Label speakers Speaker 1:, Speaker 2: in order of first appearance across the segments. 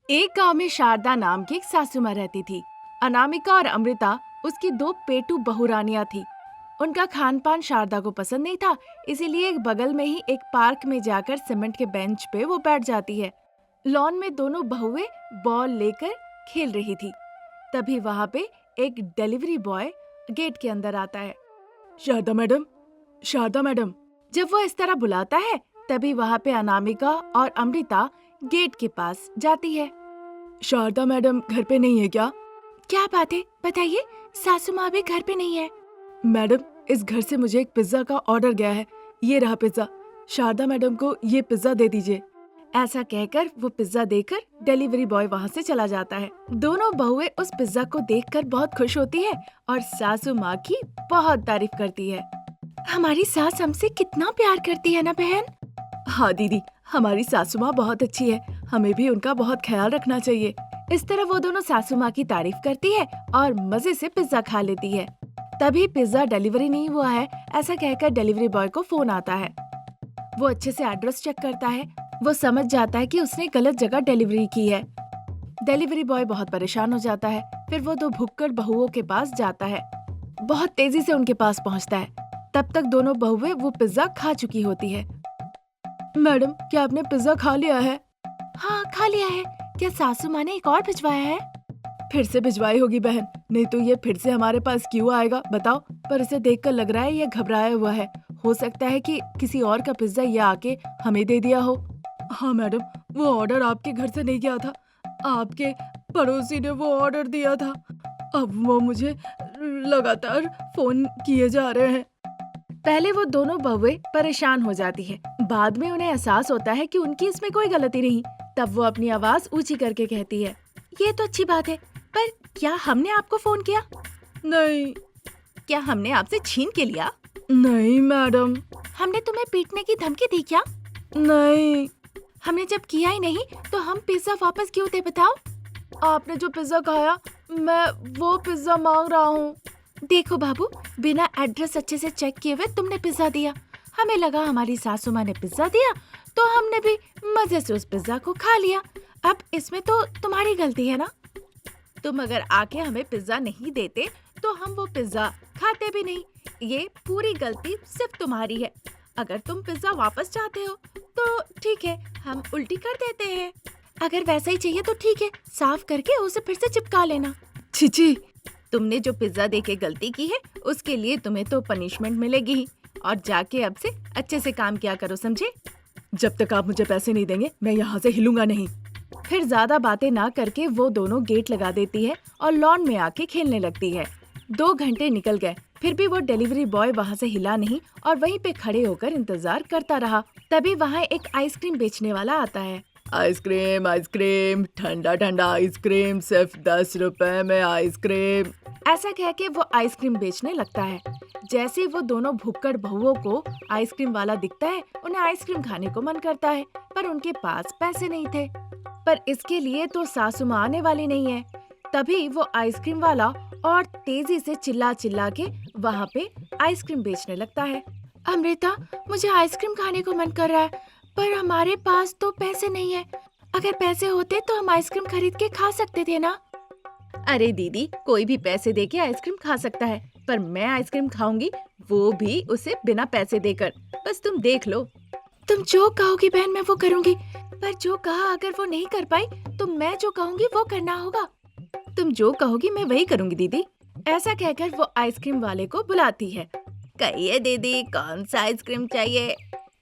Speaker 1: एक गांव में शारदा नाम की एक सासू माँ रहती थी। अनामिका और अमृता उसकी दो पेटू बहुरानियां थी। उनका खान पान शारदा को पसंद नहीं था, इसीलिए एक बगल में ही एक पार्क में जाकर सीमेंट के बेंच पे वो बैठ जाती है। लॉन में दोनों बहुएं बॉल लेकर खेल रही थी। तभी वहाँ पे एक डिलीवरी बॉय गेट के अंदर आता है। Sharda madam, Sharda madam. जब वो इस तरह बुलाता है, तभी वहाँ पे अनामिका और अमृता गेट के पास जाती है। शारदा मैडम घर पे नहीं है क्या? क्या बात है, बताइए, सासू माँ भी घर पे नहीं है। मैडम, इस घर से मुझे एक पिज्जा का ऑर्डर गया है। ये रहा पिज्जा। शारदा मैडम को ये पिज्जा दे दीजिए। ऐसा कहकर वो पिज्जा देकर डिलीवरी बॉय वहाँ से चला जाता है। दोनों बहुएं उस पिज्जा को देखकर बहुत खुश होती है और सासू माँ की बहुत तारीफ करती है। हमारी सास हमसे कितना प्यार करती है ना बहन। हाँ दीदी, हमारी सासू माँ बहुत अच्छी है, हमें भी उनका बहुत ख्याल रखना चाहिए। इस तरह वो दोनों सासू माँ की तारीफ करती है और मजे से पिज्जा खा लेती है। तभी पिज्जा डिलीवरी नहीं हुआ है, ऐसा कहकर डिलीवरी बॉय को फोन आता है। वो अच्छे से एड्रेस चेक करता है। वो समझ जाता है कि उसने गलत जगह डिलीवरी की है। डिलीवरी बॉय बहुत परेशान हो जाता है। फिर वो दो भुक्कड़ बहुओं के पास जाता है। बहुत तेजी से उनके पास पहुँचता है। तब तक दोनों बहुएं वो पिज्जा खा चुकी होती है। मैडम, क्या आपने पिज्जा खा लिया है? हाँ, खा लिया है। क्या सासू माँ ने एक और भिजवाया है? फिर से भिजवाई होगी बहन, नहीं तो ये फिर से हमारे पास क्यों आएगा बताओ। पर इसे देखकर लग रहा है ये घबराया हुआ है। हो सकता है कि किसी और का पिज्जा ये आके हमें दे दिया हो। हाँ मैडम, वो ऑर्डर आपके घर से नहीं गया था, आपके पड़ोसी ने वो ऑर्डर दिया था। अब वो मुझे लगातार फोन किए जा रहे हैं। पहले वो दोनों बहुएं परेशान हो जाती है। बाद में उन्हें एहसास होता है कि उनकी इसमें कोई गलती नहीं। तब वो अपनी आवाज ऊंची करके कहती है, ये तो अच्छी बात है, पर क्या हमने आपको फोन किया? नहीं। क्या हमने आपसे छीन के लिया? नहीं मैडम। हमने तुम्हें पीटने की धमकी दी क्या? नहीं। हमने जब किया ही नहीं तो हम पिज्जा वापस क्यों दे बताओ? आपने जो पिज्जा खाया, मैं वो पिज्जा मांग रहा हूँ। देखो बाबू, बिना एड्रेस अच्छे से चेक किए हुए तुमने पिज्जा दिया। हमें लगा हमारी सासू माँ ने पिज्जा दिया तो हमने भी मजे से उस पिज्जा को खा लिया। अब इसमें तो तुम्हारी गलती है ना। तुम अगर आके हमें पिज्जा नहीं देते तो हम वो पिज्जा खाते भी नहीं। ये पूरी गलती सिर्फ तुम्हारी है। अगर तुम पिज्जा वापस चाहते हो तो ठीक है, हम उल्टी कर देते हैं। अगर वैसा ही चाहिए तो ठीक है, साफ करके उसे फिर से चिपका लेना। छी, तुमने जो पिज्जा देके गलती की है उसके लिए तुम्हें तो पनिशमेंट मिलेगी ही। और जाके अब से अच्छे से काम किया करो, समझे? जब तक आप मुझे पैसे नहीं देंगे मैं यहाँ से हिलूंगा नहीं। फिर ज्यादा बातें ना करके वो दोनों गेट लगा देती है और लॉन में आके खेलने लगती है। 2 घंटे निकल गए, फिर भी वो डिलीवरी बॉय वहाँ से हिला नहीं और वहीं पे खड़े होकर इंतजार करता रहा। तभी वहाँ एक आइसक्रीम बेचने वाला आता है। आइसक्रीम, आइसक्रीम, ठंडा ठंडा आइसक्रीम, सिर्फ 10 रुपए में आइसक्रीम। ऐसा कह के वो आइसक्रीम बेचने लगता है। जैसे ही वो दोनों भुक्कड़ बहुओं को आइसक्रीम वाला दिखता है, उन्हें आइसक्रीम खाने को मन करता है, पर उनके पास पैसे नहीं थे। पर इसके लिए तो सासू माँ आने वाली नहीं है। तभी वो आइसक्रीम वाला और तेजी से चिल्ला चिल्ला के वहाँ पे आइसक्रीम बेचने लगता है। अमृता, मुझे आइसक्रीम खाने को मन कर रहा है, पर हमारे पास तो पैसे नहीं है। अगर पैसे होते तो हम आइसक्रीम खरीद के खा सकते थे ना। अरे दीदी, कोई भी पैसे देके आइसक्रीम खा सकता है, पर मैं आइसक्रीम खाऊंगी, वो भी उसे बिना पैसे देकर। बस तुम देख लो। तुम जो कहोगी बहन मैं वो करूंगी, पर जो कहा अगर वो नहीं कर पाई तो मैं जो कहूंगी वो करना होगा। तुम जो कहोगी मैं वही करूंगी दीदी। ऐसा कहकर वो आइसक्रीम वाले को बुलाती है। कहिए दीदी, कौन सा आइसक्रीम चाहिए?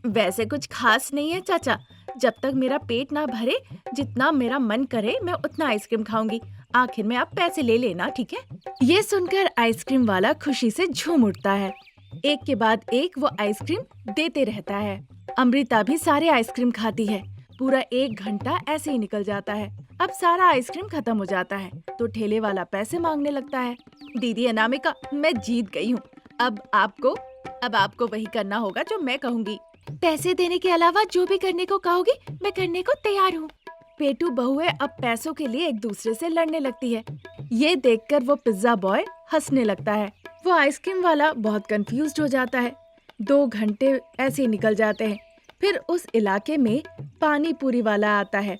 Speaker 1: वैसे कुछ खास नहीं है चाचा, जब तक मेरा पेट ना भरे, जितना मेरा मन करे मैं उतना आइसक्रीम खाऊंगी। आखिर में आप पैसे ले लेना, ठीक है? ये सुनकर आइसक्रीम वाला खुशी से झूम उठता है। एक के बाद एक वो आइसक्रीम देते रहता है। अमृता भी सारे आइसक्रीम खाती है। पूरा 1 घंटा ऐसे ही निकल जाता है। अब सारा आइसक्रीम खत्म हो जाता है तो ठेले वाला पैसे मांगने लगता है। दीदी अनामिका, मैं जीत गई हूँ। अब आपको वही करना होगा जो मैं कहूँगी। पैसे देने के अलावा जो भी करने को कहोगी मैं करने को तैयार हूँ। पेटू बहुएं अब पैसों के लिए एक दूसरे से लड़ने लगती है। ये देखकर वो पिज्जा बॉय हंसने लगता है। वो आइसक्रीम वाला बहुत कंफ्यूज्ड हो जाता है। 2 घंटे ऐसे ही निकल जाते हैं। फिर उस इलाके में पानी पूरी वाला आता है।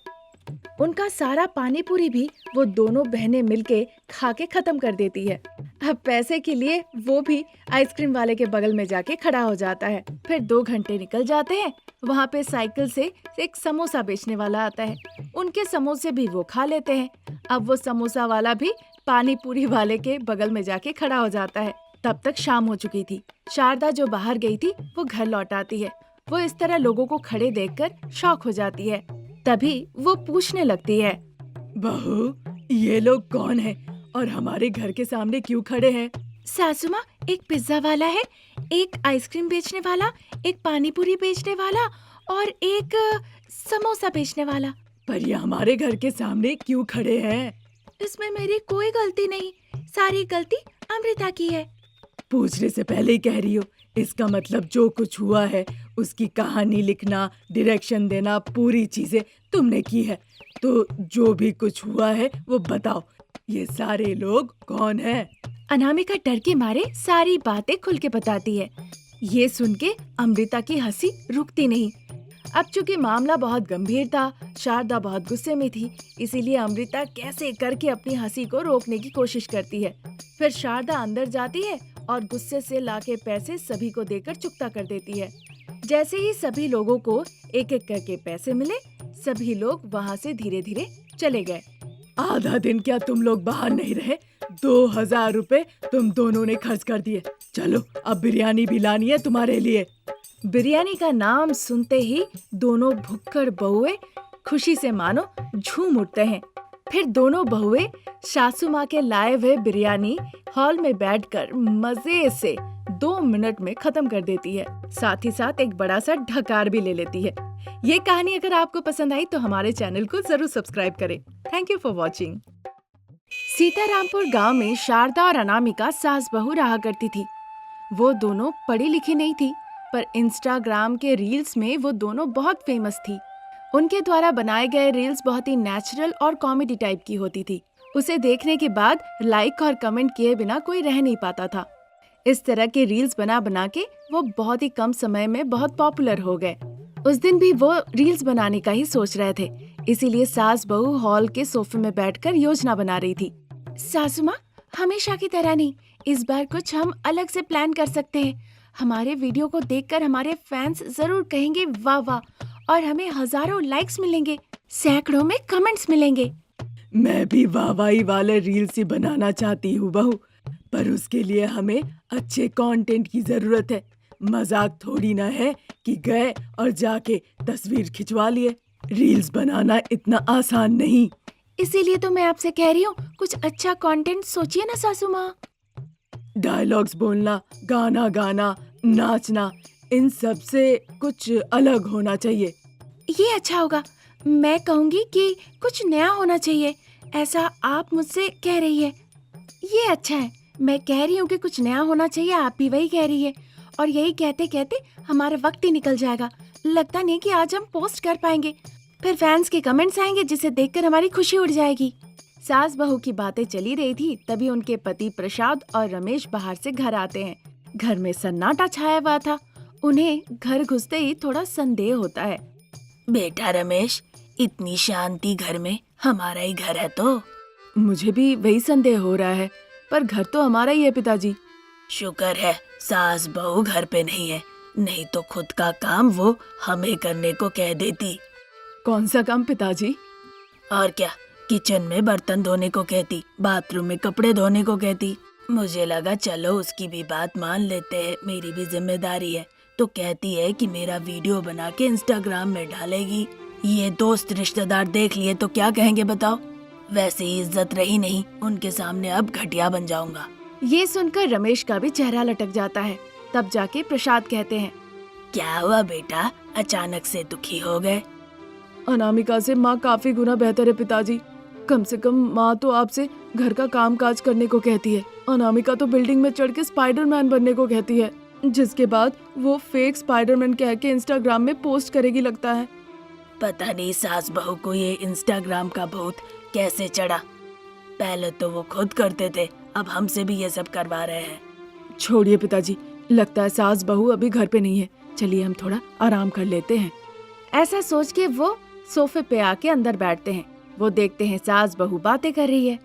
Speaker 1: उनका सारा पानी पूरी भी वो दोनों बहनें मिलके खा के खत्म कर देती है। अब पैसे के लिए वो भी आइसक्रीम वाले के बगल में जाके खड़ा हो जाता है। फिर 2 घंटे निकल जाते हैं। वहाँ पे साइकिल से एक समोसा बेचने वाला आता है। उनके समोसे भी वो खा लेते हैं। अब वो समोसा वाला भी पानी पूरी वाले के बगल में जाके खड़ा हो जाता है। तब तक शाम हो चुकी थी। शारदा जो बाहर गई थी वो घर लौट आती है। वो इस तरह लोगों को खड़े देखकर शॉक हो जाती है। तभी वो पूछने लगती है,
Speaker 2: बहू, ये लोग कौन हैं और हमारे घर के सामने क्यों खड़े हैं?
Speaker 1: सासू माँ, एक पिज्जा वाला है, एक आइसक्रीम बेचने वाला, एक पानी पूरी बेचने वाला और एक समोसा बेचने वाला।
Speaker 2: पर ये हमारे घर के सामने क्यों खड़े हैं?
Speaker 1: इसमें मेरी कोई गलती नहीं, सारी गलती अमृता की है।
Speaker 2: पूछने से पहले ही कह रही हो। इसका मतलब जो कुछ हुआ है उसकी कहानी लिखना, डायरेक्शन देना, पूरी चीजें तुमने की है। तो जो भी कुछ हुआ है वो बताओ। ये सारे लोग कौन हैं?
Speaker 1: अनामिका डर के मारे सारी बातें खुल के बताती है। ये सुन के अमृता की हंसी रुकती नहीं। अब चूंकि मामला बहुत गंभीर था, शारदा बहुत गुस्से में थी, इसीलिए अमृता कैसे करके अपनी हंसी को रोकने की कोशिश करती है। फिर शारदा अंदर जाती है और गुस्से से लाके पैसे सभी को देकर चुकता कर देती है। जैसे ही सभी लोगों को एक एक करके पैसे मिले, सभी लोग वहाँ से धीरे धीरे चले गए।
Speaker 2: आधा दिन क्या तुम लोग बाहर नहीं रहे? 2000 रुपए तुम दोनों ने खर्च कर दिए। चलो, अब बिरयानी भी लानी है तुम्हारे लिए।
Speaker 1: बिरयानी का नाम सुनते ही दोनों भुक्कड़ बहुए खुशी से मानो झूम उठते हैं। फिर दोनों बहुए सासू माँ के लाए हुए बिरयानी हॉल में बैठकर मजे से 2 मिनट में खत्म कर देती है। साथ ही साथ एक बड़ा सा ढकार भी ले लेती है। ये कहानी अगर आपको पसंद आई तो हमारे चैनल को जरूर सब्सक्राइब करें। Thank you for watching. Sitarampur गांव में शारदा और अनामिका सास बहू रहा करती थी। वो दोनों पढ़ी लिखी नहीं थी, पर इंस्टाग्राम के रील्स में वो दोनों बहुत फेमस थी। उनके द्वारा बनाए गए रील्स बहुत ही नेचुरल और कॉमेडी टाइप की होती थी। उसे देखने के बाद लाइक और कमेंट किए बिना कोई रह नहीं पाता था। इस तरह के रील्स बना बना के वो बहुत ही कम समय में बहुत पॉपुलर हो गए। उस दिन भी वो रील्स बनाने का ही सोच रहे थे, इसीलिए सास बहू हॉल के सोफे में बैठकर योजना बना रही थी। सासू माँ, हमेशा की तरह नहीं, इस बार कुछ हम अलग से प्लान कर सकते हैं। हमारे वीडियो को देखकर हमारे फैंस जरूर कहेंगे वाह वाह, और हमें हजारों लाइक्स मिलेंगे, सैकड़ों में कमेंट्स मिलेंगे।
Speaker 2: मैं भी वाहवाही वाले रील्स ही बनाना चाहती हूँ बहू, पर उसके लिए हमें अच्छे कंटेंट की जरूरत है। मजाक थोड़ी ना है कि गए और जाके तस्वीर खिंचवा लिए। रील्स बनाना इतना आसान नहीं।
Speaker 1: इसीलिए तो मैं आपसे कह रही हूँ, कुछ अच्छा कंटेंट सोचिए ना सासू माँ।
Speaker 2: डायलॉग्स बोलना, गाना गाना, नाचना, इन सब से कुछ अलग होना चाहिए।
Speaker 1: ये अच्छा होगा। मैं कहूँगी कि कुछ नया होना चाहिए, ऐसा आप मुझसे कह रही है। ये अच्छा है। मैं कह रही हूँ कि कुछ नया होना चाहिए, आप भी वही कह रही है। और यही कहते कहते हमारा वक्त ही निकल जाएगा। लगता नहीं कि आज हम पोस्ट कर पाएंगे। फिर फैंस के कमेंट्स आएंगे जिसे देखकर हमारी खुशी उड़ जाएगी। सास बहू की बातें चली रही थी, तभी उनके पति प्रसाद और रमेश बाहर से घर आते हैं। घर में सन्नाटा छाया हुआ था। उन्हें घर घुसते ही थोड़ा संदेह होता है।
Speaker 3: बेटा रमेश, इतनी शांति घर में, हमारा ही घर है तो।
Speaker 2: मुझे भी वही संदेह हो रहा है, पर घर तो हमारा ही है पिताजी।
Speaker 3: शुक्र है सास बहू घर पे नहीं है, नहीं तो खुद का काम वो हमें करने को कह देती।
Speaker 2: कौन सा काम पिताजी?
Speaker 3: और क्या, किचन में बर्तन धोने को कहती, बाथरूम में कपड़े धोने को कहती। मुझे लगा चलो उसकी भी बात मान लेते हैं, मेरी भी जिम्मेदारी है। तो कहती है कि मेरा वीडियो बना के इंस्टाग्राम में डालेगी। ये दोस्त रिश्तेदार देख लिए तो क्या कहेंगे बताओ। वैसे ही इज्जत रही नहीं, उनके सामने अब घटिया बन जाऊंगा।
Speaker 1: ये सुनकर रमेश का भी चेहरा लटक जाता है। तब जाके प्रसाद कहते हैं,
Speaker 3: क्या हुआ बेटा, अचानक से दुखी हो गए?
Speaker 2: अनामिका से माँ काफी गुना बेहतर है पिताजी। कम से कम माँ तो आपसे घर का काम काज करने को कहती है। अनामिका तो बिल्डिंग में चढ़ के स्पाइडरमैन बनने को कहती है, जिसके बाद वो फेक स्पाइडरमैन कह के इंस्टाग्राम में पोस्ट करेगी लगता है।
Speaker 3: पता नहीं सास बहू को ये इंस्टाग्राम का भूत कैसे चढ़ा। पहले तो वो खुद करते थे, अब हमसे भी ये सब करवा रहे हैं।
Speaker 2: छोड़िए पिताजी, लगता है सास बहू अभी घर पे नहीं है। चलिए हम थोड़ा आराम कर लेते हैं।
Speaker 1: ऐसा सोच के वो सोफे पे आके अंदर बैठते हैं। वो देखते हैं सास बहू बातें कर रही है।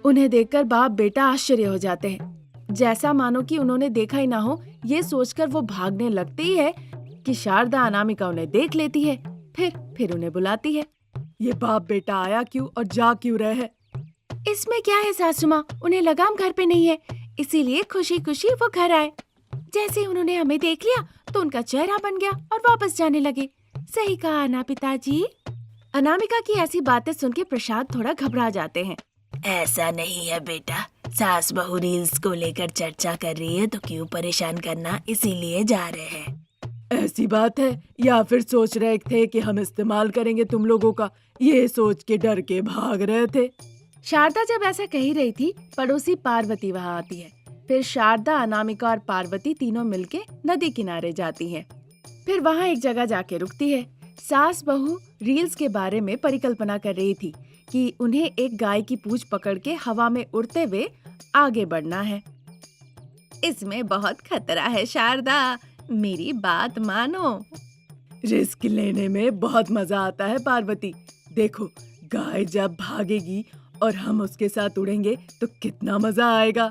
Speaker 1: उन्हें देखकर बाप बेटा आश्चर्य हो जाते हैं, जैसा मानो कि उन्होंने देखा ही ना हो। ये सोचकर वो भागने लगते ही है कि शारदा अनामिका उन्हें देख लेती है। फिर उन्हें बुलाती है।
Speaker 2: ये बाप बेटा आया क्यों और जा क्यों रहे हैं?
Speaker 1: इसमें क्या है सासू माँ, उन्हें लगा हम घर पे नहीं है, इसीलिए खुशी खुशी वो घर आए। जैसे उन्होंने हमें देख लिया तो उनका चेहरा बन गया और वापस जाने लगे। सही कहा ना पिताजी। अनामिका की ऐसी बातें सुन के प्रसाद थोड़ा घबरा जाते हैं।
Speaker 3: ऐसा नहीं है बेटा, सास बहू रील्स को लेकर चर्चा कर रही है तो क्यों परेशान करना, इसीलिए जा रहे हैं।
Speaker 2: ऐसी बात है, या फिर सोच रहे थे कि हम इस्तेमाल करेंगे तुम लोगों का, ये सोच के डर के भाग रहे थे।
Speaker 1: शारदा जब ऐसा कह ही रही थी, पड़ोसी पार्वती वहाँ आती है। फिर शारदा, अनामिका और पार्वती तीनों मिलके नदी किनारे जाती हैं। फिर वहाँ एक जगह जाके रुकती है। सास बहू रील्स के बारे में परिकल्पना कर रही थी कि उन्हें एक गाय की पूंछ पकड़ के हवा में उड़ते हुए आगे बढ़ना है। इसमें बहुत खतरा है शारदा, मेरी बात मानो।
Speaker 2: रिस्क लेने में बहुत मजा आता है पार्वती। देखो, गाय जब भागेगी और हम उसके साथ उड़ेंगे तो कितना मजा आएगा।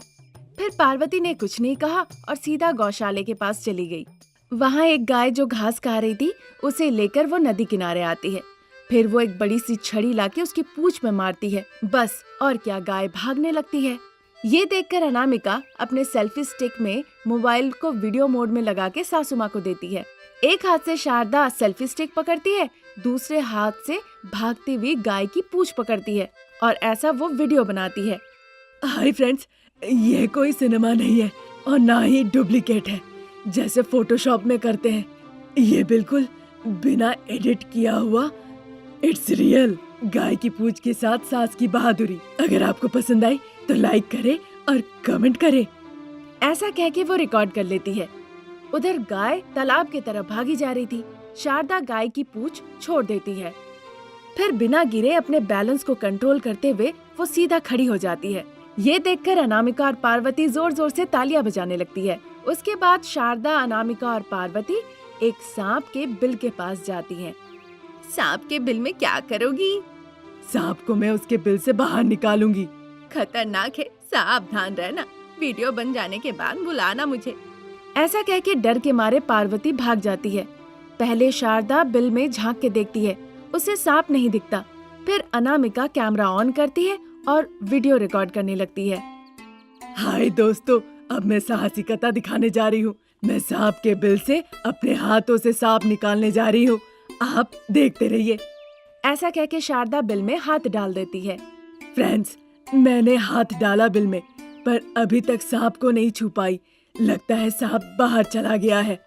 Speaker 1: फिर पार्वती ने कुछ नहीं कहा और सीधा गौशाले के पास चली गई। वहाँ एक गाय जो घास खा रही थी, उसे लेकर वो नदी किनारे आती है। फिर वो एक बड़ी सी छड़ी लाके उसकी पूंछ में मारती है। बस, और क्या, गाय भागने लगती है। ये देखकर अनामिका अपने सेल्फी स्टिक में मोबाइल को वीडियो मोड में लगा के सासू माँ को देती है। एक हाथ से शारदा सेल्फी स्टिक पकड़ती है, दूसरे हाथ से भागती हुई गाय की पूंछ पकड़ती है और ऐसा वो वीडियो बनाती है।
Speaker 2: हाय फ्रेंड्स, ये कोई सिनेमा नहीं है और ना ही डुप्लीकेट है जैसे फोटोशॉप में करते हैं। ये बिल्कुल बिना एडिट किया हुआ, इट्स रियल। गाय की पूंछ के साथ सास की बहादुरी। अगर आपको पसंद आई तो लाइक करें और कमेंट करें।
Speaker 1: ऐसा कह के वो रिकॉर्ड कर लेती है। उधर गाय तालाब की तरफ भागी जा रही थी। शारदा गाय की पूंछ छोड़ देती है। फिर बिना गिरे अपने बैलेंस को कंट्रोल करते हुए वो सीधा खड़ी हो जाती है। ये देखकर अनामिका और पार्वती जोर जोर से तालियां बजाने लगती है। उसके बाद शारदा, अनामिका और पार्वती एक सांप के बिल के पास जाती हैं। सांप के बिल में क्या करोगी?
Speaker 2: सांप को मैं उसके बिल से बाहर निकालूंगी।
Speaker 1: खतरनाक है, सावधान रहना। वीडियो बन जाने के बाद बुलाना मुझे। ऐसा कह के डर के मारे पार्वती भाग जाती है। पहले शारदा बिल में झांक के देखती है, उसे सांप नहीं दिखता। फिर अनामिका कैमरा ऑन करती है और वीडियो रिकॉर्ड करने लगती है।
Speaker 2: हाय दोस्तों, अब मैं साहसिकता दिखाने जा रही हूँ। मैं सांप के बिल से अपने हाथों से सांप निकालने जा रही हूँ। आप देखते रहिए।
Speaker 1: ऐसा कह के शारदा बिल में हाथ डाल देती है।
Speaker 2: फ्रेंड्स, मैंने हाथ डाला बिल में, पर अभी तक सांप को नहीं छू पाई। लगता है सांप बाहर चला गया है।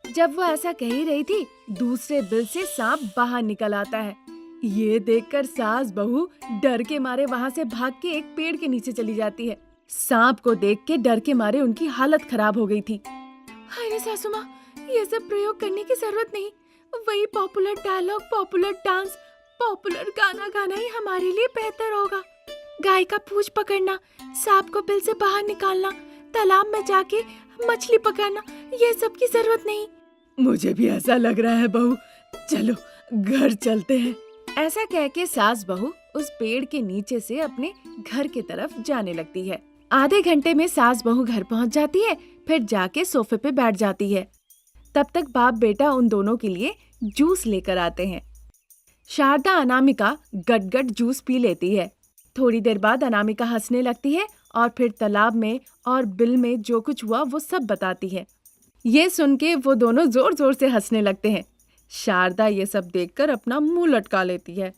Speaker 1: जब वो ऐसा कह ही रही थी, दूसरे बिल से सांप बाहर निकल आता है। ये देखकर सास बहू डर के मारे वहाँ से भाग के एक पेड़ के नीचे चली जाती है। सांप को देख के डर के मारे उनकी हालत खराब हो गई थी। अरे सासू माँ, ये सब प्रयोग करने की जरूरत नहीं। वही popular dialogue, popular dance, popular गाना गाना ही हमारे लिए बेहतर होगा। गाय का पूंछ पकड़ना, सांप को बिल से बाहर निकालना, तालाब में जाके मछली पकड़ना, ये सब की जरूरत नहीं।
Speaker 2: मुझे भी ऐसा लग रहा है बहू। चलो घर चलते हैं।
Speaker 1: ऐसा कह के सास बहू उस पेड़ के नीचे से अपने घर की तरफ जाने लगती है। आधे घंटे में सास बहू घर पहुंच जाती है। फिर जाके सोफे पे बैठ जाती है। तब तक बाप बेटा उन दोनों के लिए जूस लेकर आते हैं। शारदा अनामिका गट-गट जूस पी लेती है। थोड़ी देर बाद अनामिका हंसने लगती है और फिर तालाब में और बिल में जो कुछ हुआ वो सब बताती है। ये सुन के वो दोनों जोर जोर से हंसने लगते हैं। शारदा ये सब देखकर अपना मुंह लटका लेती है।